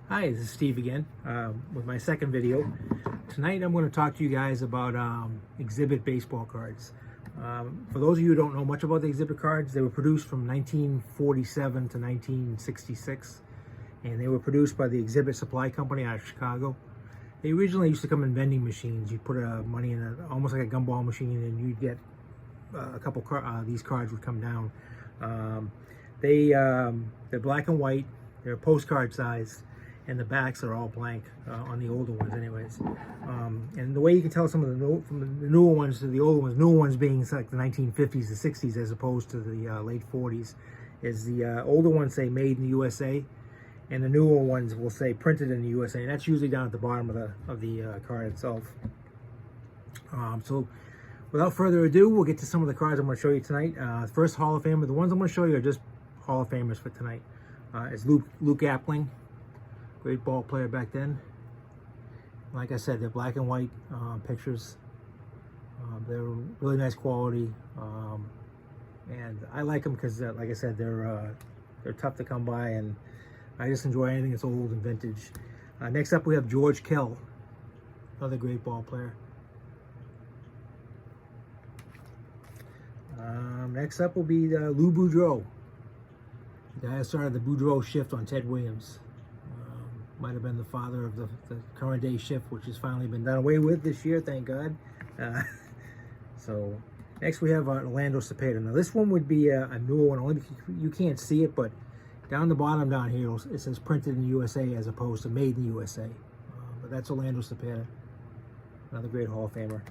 Hi, this is Steve again with my second video. Tonight I'm going to talk to you guys about exhibit baseball cards. For those of you who don't know much about the exhibit cards, they were produced from 1947 to 1966, and they were produced by the Exhibit Supply Company out of Chicago. They originally used to come in vending machines. You put money in almost like a gumball machine, and you'd get a couple these cards would come down. They're black and white. They're postcard size, and the backs are all blank on the older ones anyways. And the way you can tell some of from the newer ones to the older ones, newer ones being like the 1950s to 60s as opposed to the late 40s, is the older ones say made in the USA, and the newer ones will say printed in the USA, and that's usually down at the bottom of the card itself. So without further ado, we'll get to some of the cards I'm going to show you tonight. First Hall of Famer, the ones I'm going to show you are just Hall of Famers for tonight. It's Luke Appling. Great ball player back then. Like I said, they're black and white pictures. They're really nice quality, and I like them because, like I said, they're tough to come by, and I just enjoy anything that's old and vintage. Next up, we have George Kell, another great ball player. Next up will be Lou Boudreau, the guy who started the Boudreau shift on Ted Williams. Might have been the father of the current day shift, which has finally been done away with this year, thank God. So next we have Orlando Cepeda. Now this one would be a newer one, only because you can't see it, but down the bottom down here it says printed in the USA as opposed to made in the USA. But that's Orlando Cepeda, another great Hall of Famer.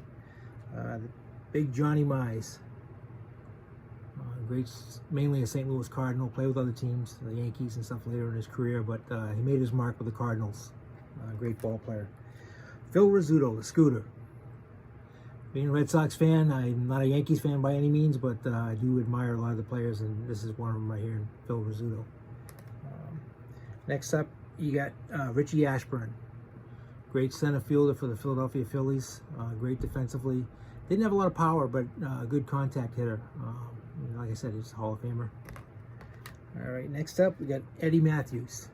Big Johnny Mize. Great, mainly a St. Louis Cardinal, played with other teams, the Yankees and stuff later in his career, but he made his mark with the Cardinals. Great ball player. Phil Rizzuto, the Scooter. Being a Red Sox fan, I'm not a Yankees fan by any means, but I do admire a lot of the players, and this is one of them right here, Phil Rizzuto. Next up, you got Richie Ashburn. Great center fielder for the Philadelphia Phillies. Great defensively. Didn't have a lot of power, but good contact hitter. Like I said, he's a Hall of Famer. All right, next up, we got Eddie Matthews.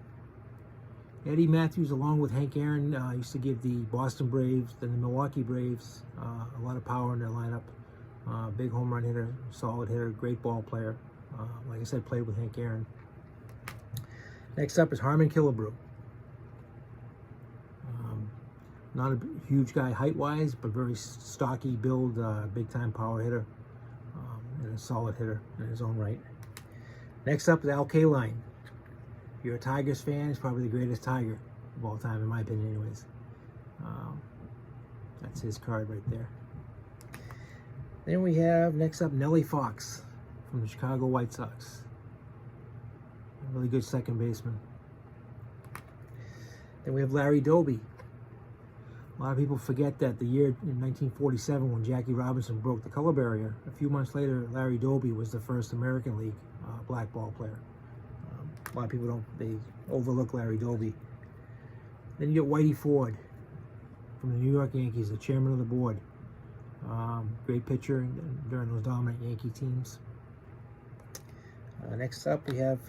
Eddie Matthews, along with Hank Aaron, used to give the Boston Braves and the Milwaukee Braves a lot of power in their lineup. Big home run hitter, solid hitter, great ball player. Like I said, played with Hank Aaron. Next up is Harmon Killebrew. Not a huge guy height-wise, but very stocky build, big-time power hitter. And a solid hitter in his own right. Next up is Al Kaline. If you're a Tigers fan, he's probably the greatest Tiger of all time, in my opinion anyways. That's his card right there. Then we have, next up, Nellie Fox from the Chicago White Sox. A really good second baseman. Then we have Larry Doby. A lot of people forget that the year in 1947 when Jackie Robinson broke the color barrier, a few months later, Larry Doby was the first American League black ball player. A lot of people they overlook Larry Doby. Then you get Whitey Ford from the New York Yankees, the chairman of the board. Great pitcher during those dominant Yankee teams. Next up, we have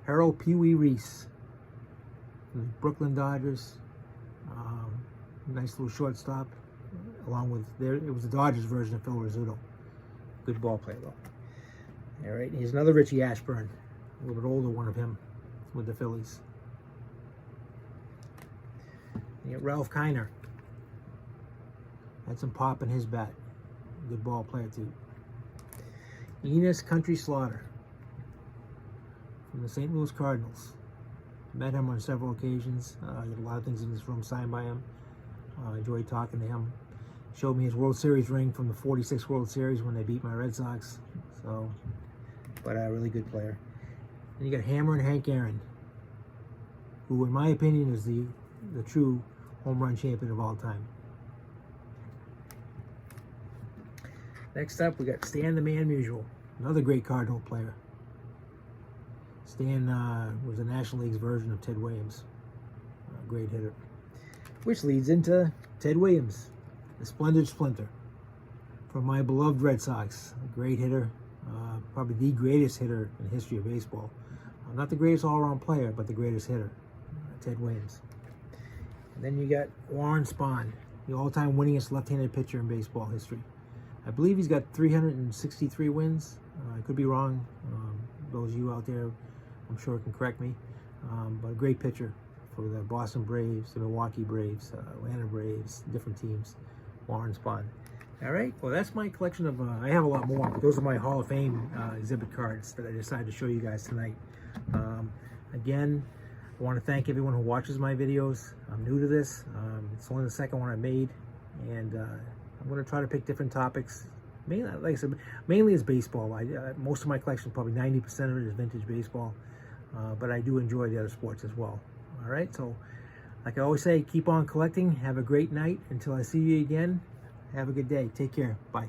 Harold Pee Wee Reese from the Brooklyn Dodgers. Nice little shortstop, along with it was the Dodgers version of Phil Rizzuto. Good ball player though. All right, here's another Richie Ashburn, a little bit older one of him with the Phillies. You get Ralph Kiner. Had some pop in his bat. Good ball player too. Enos Country Slaughter from the St. Louis Cardinals. Met him on several occasions. I got a lot of things in this room signed by him. Enjoyed talking to him. Showed me his World Series ring from the '46 World Series when they beat my Red Sox. So, but a really good player. And you got Hammer and Hank Aaron, who in my opinion is the true home run champion of all time. Next up, we got Stan the Man Musial, another great Cardinal player. Stan was the National League's version of Ted Williams. Great hitter. Which leads into Ted Williams, the Splendid Splinter, from my beloved Red Sox. A great hitter, probably the greatest hitter in the history of baseball. Not the greatest all-around player, but the greatest hitter. Ted Williams. And then you got Warren Spahn, the all-time winningest left-handed pitcher in baseball history. I believe he's got 363 wins. I could be wrong. Those of you out there, I'm sure can correct me. But a great pitcher for the Boston Braves, the Milwaukee Braves, Atlanta Braves, different teams. Warren Spahn. All right, well, that's my collection of, I have a lot more, but those are my Hall of Fame exhibit cards that I decided to show you guys tonight. Again, I want to thank everyone who watches my videos. I'm new to this. It's only the second one I made, and I'm going to try to pick different topics. Mainly, like I said, mainly is baseball. Most of my collection, probably 90% of it is vintage baseball, but I do enjoy the other sports as well. All right, so like I always say, keep on collecting. Have a great night. Until I see you again, have a good day. Take care. Bye.